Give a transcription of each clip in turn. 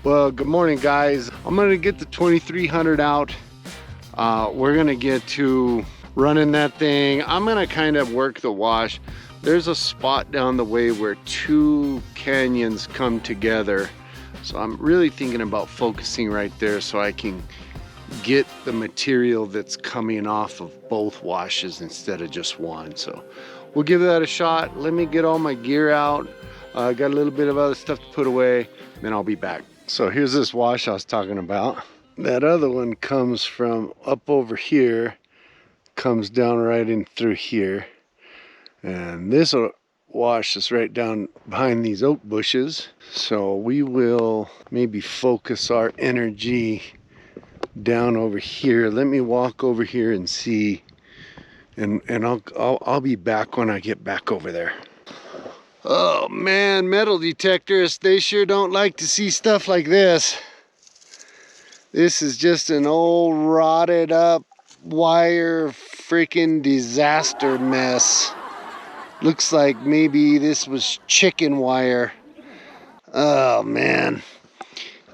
Well, good morning, guys. I'm gonna get the 2300 out. We're gonna get to running that thing. I'm gonna kind of work the wash. There's a spot down the way where two canyons come together. So I'm really thinking about focusing right there so I can get the material that's coming off of both washes instead of just one. So we'll give that a shot. Let me get all my gear out. I got a little bit of other stuff to put away, then I'll be back. So here's this wash I was talking about. That other one comes from up over here, comes down right in through here. And this wash is right down behind these oak bushes. So we will maybe focus our energy down over here. Let me walk over here and see, and I'll be back when I get back over there. Oh man, metal detectors, they sure don't like to see stuff like this. This is just an old rotted up wire freaking disaster mess. Looks like maybe this was chicken wire. Oh man.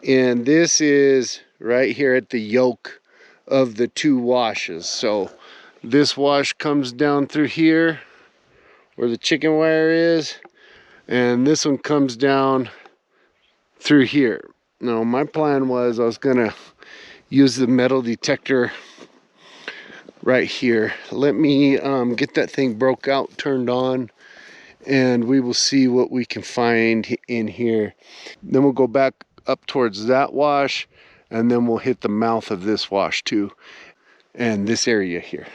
And this is right here at the yoke of the two washes. So this wash comes down through here where the chicken wire is, and this one comes down through here. Now my plan was I was gonna use the metal detector right here. Let me get that thing broke out, turned on, and we will see what we can find in here. Then we'll go back up towards that wash, and then we'll hit the mouth of this wash too, and this area here.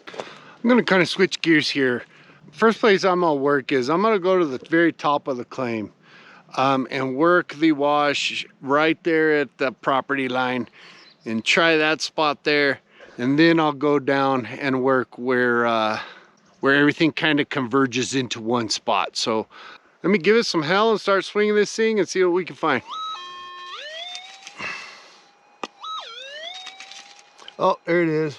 I'm gonna kind of switch gears here. First place I'm gonna work is I'm gonna go to the very top of the claim and work the wash right there at the property line and try that spot there, and then I'll go down and work where everything kind of converges into one spot. So let me give it some hell and start swinging this thing and see what we can find. Oh, there it is.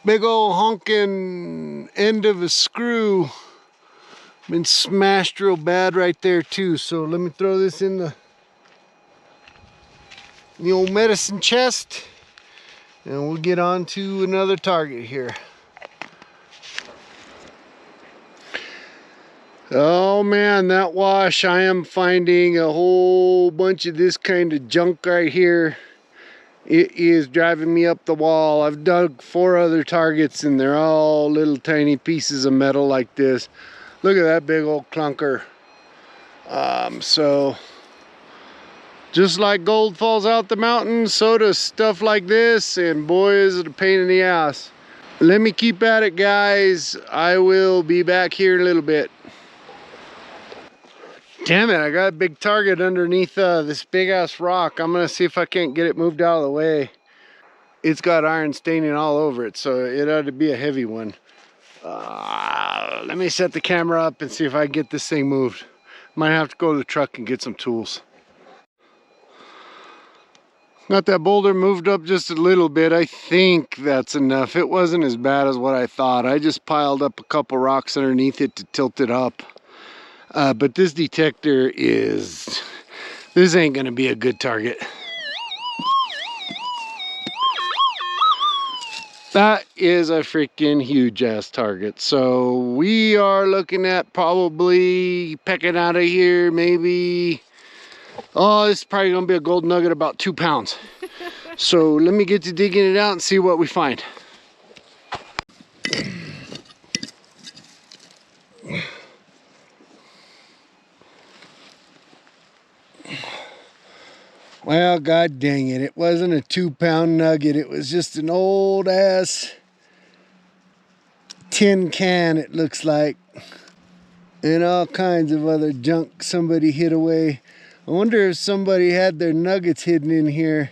Big old honking end of a screw. Been smashed real bad right there too. So let me throw this in the old medicine chest, and we'll get on to another target here. Oh man, that wash, I am finding a whole bunch of this kind of junk right here. It is driving me up the wall. I've dug 4 other targets and they're all little tiny pieces of metal like this. Look at that big old clunker. So just like gold falls out the mountain, so does stuff like this, and boy is it a pain in the ass. Let me keep at it, guys. I will be back here in a little bit. Damn it, I got a big target underneath this big ass rock. I'm gonna see if I can't get it moved out of the way. It's got iron staining all over it, so it ought to be a heavy one. Let me set the camera up and see if I can get this thing moved. Might have to go to the truck and get some tools. Got that boulder moved up just a little bit. I think that's enough. It wasn't as bad as what I thought. I just piled up a couple rocks underneath it to tilt it up. But this detector this ain't gonna be a good target. That is a freaking huge ass target. So we are looking at probably pecking out of here maybe, oh, this is probably gonna be a gold nugget about 2 pounds. So let me get to digging it out and see what we find. Well, god dang it, it wasn't a 2-pound nugget. It was just an old ass tin can, it looks like, and all kinds of other junk somebody hid away. I wonder if somebody had their nuggets hidden in here.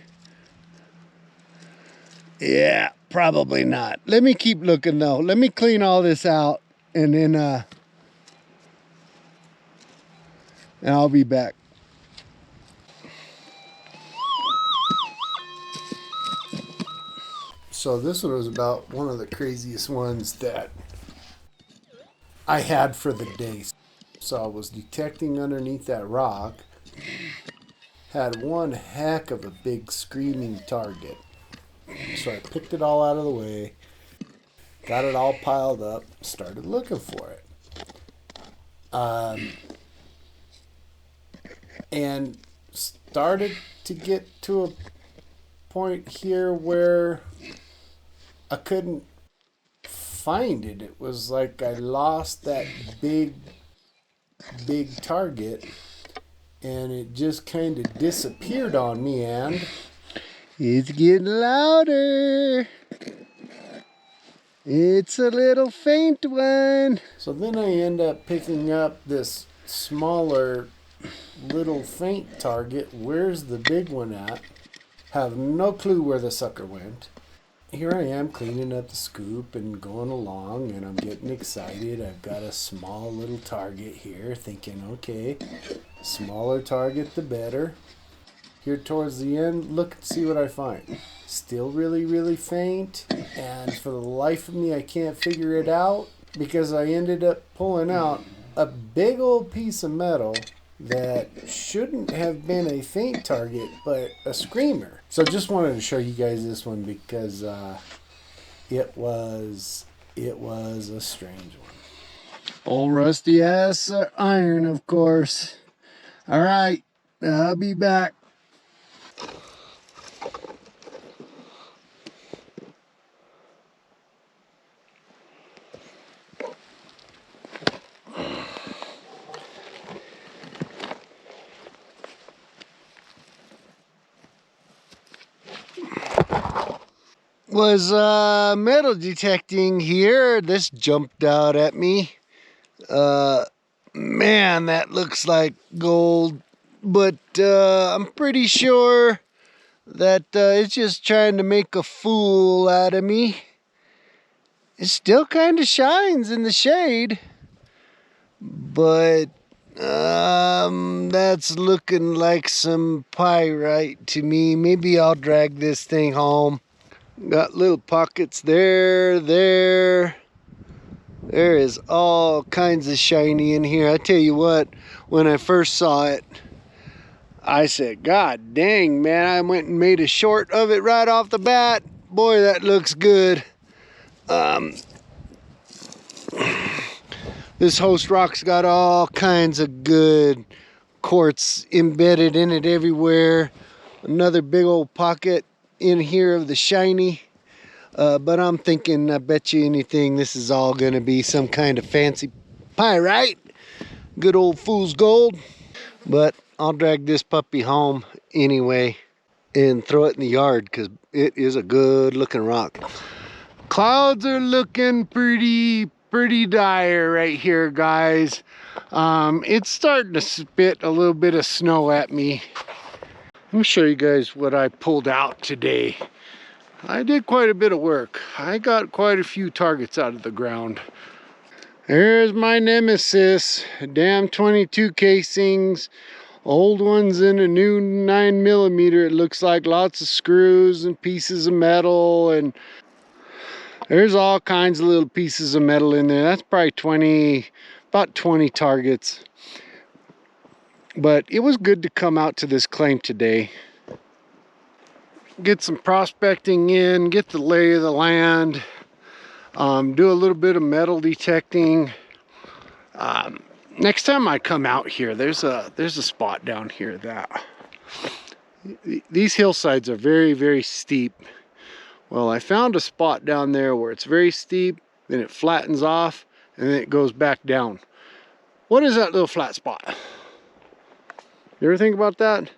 Yeah, probably not. Let me keep looking though. Let me clean all this out, and then and I'll be back. So this one was about one of the craziest ones that I had for the day. So I was detecting underneath that rock. Had one heck of a big screaming target. So I picked it all out of the way, got it all piled up, started looking for it. And started to get to a point here where I couldn't find it. It was like I lost that big target, and it just kind of disappeared on me. And it's getting louder. It's a little faint one. so then I end up picking up this smaller little faint target. Where's the big one at? Have no clue where the sucker went. Here I am cleaning up the scoop and going along, and I'm getting excited. I've got a small little target here, thinking, okay, smaller target the better. Here towards the end, look and see what I find. Still really, really faint, and for the life of me, I can't figure it out because I ended up pulling out a big old piece of metal that shouldn't have been a faint target, but a screamer. So just wanted to show you guys this one because it was a strange one. Old rusty ass iron, of course. All right, I'll be back. Was metal detecting here. This jumped out at me. Man, that looks like gold, but I'm pretty sure that it's just trying to make a fool out of me. It still kind of shines in the shade, but that's looking like some pyrite to me. Maybe I'll drag this thing home. Got little pockets there. There is all kinds of shiny in here. I tell you what, when I first saw it, I said, God dang, man, I went and made a short of it right off the bat. Boy, that looks good. This host rock's got all kinds of good quartz embedded in it everywhere. Another big old pocket in here of the shiny. But I'm thinking, I bet you anything, this is all going to be some kind of fancy pyrite. Good old fool's gold. But I'll drag this puppy home anyway and throw it in the yard because it is a good looking rock. Clouds are looking pretty dire right here, guys. It's starting to spit a little bit of snow at me. Let me show you guys what I pulled out today. I did quite a bit of work. I got quite a few targets out of the ground. There's my nemesis. Damn 22 casings. Old ones in a new 9mm. It looks like lots of screws and pieces of metal, and there's all kinds of little pieces of metal in there. That's probably about 20 targets. But it was good to come out to this claim today. Get some prospecting in, get the lay of the land, do a little bit of metal detecting. Next time I come out here, there's a spot down here that these hillsides are very steep. Well, I found a spot down there where it's very steep, then it flattens off, and then it goes back down. What is that little flat spot? You ever think about that?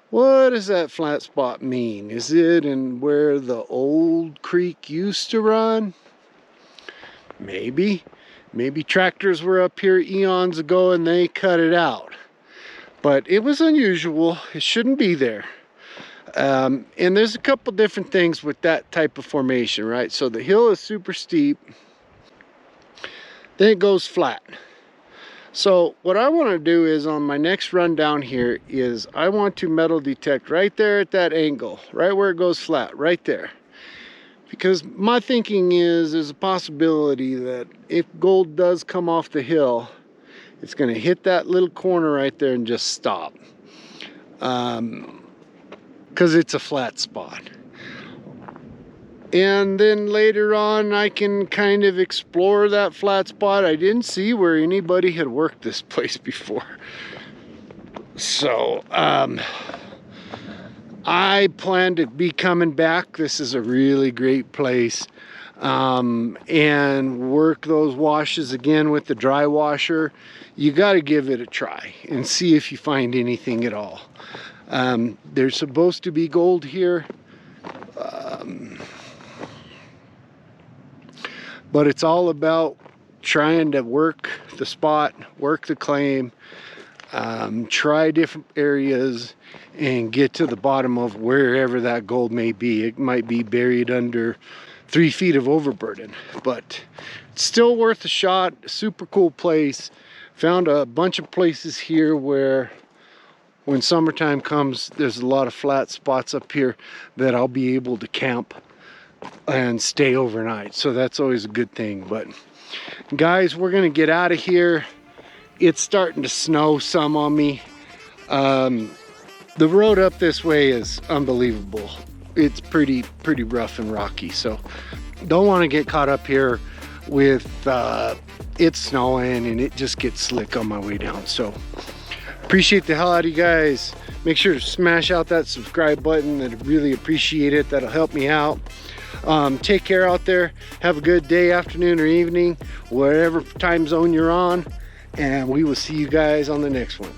What does that flat spot mean? Is it in where the old creek used to run? Maybe. Maybe tractors were up here eons ago and they cut it out. But it was unusual. It shouldn't be there. And there's a couple different things with that type of formation, right? So the hill is super steep. Then it goes flat. So what I want to do is on my next run down here is I want to metal detect right there at that angle, right where it goes flat, right there. Because my thinking is there's a possibility that if gold does come off the hill, It's going to hit that little corner right there and just stop. Because it's a flat spot. And then later on, I can kind of explore that flat spot. I didn't see where anybody had worked this place before. So, I plan to be coming back. This is a really great place. And work those washes again with the dry washer. You got to give it a try and see if you find anything at all. There's supposed to be gold here. But it's all about trying to work the spot, work the claim, try different areas, and get to the bottom of wherever that gold may be. It might be buried under 3 feet of overburden, but it's still worth a shot. Super cool place. Found a bunch of places here where when summertime comes, there's a lot of flat spots up here that I'll be able to camp and stay overnight, so that's always a good thing. But guys, we're gonna get out of here. It's starting to snow some on me. The road up this way is unbelievable. It's pretty rough and rocky, so don't want to get caught up here with it snowing and it just gets slick on my way down. So appreciate the hell out of you guys. Make sure to smash out that subscribe button. I'd really appreciate it. That'll help me out. Take care out there. Have a good day, afternoon, or evening, whatever time zone you're on, and we will see you guys on the next one.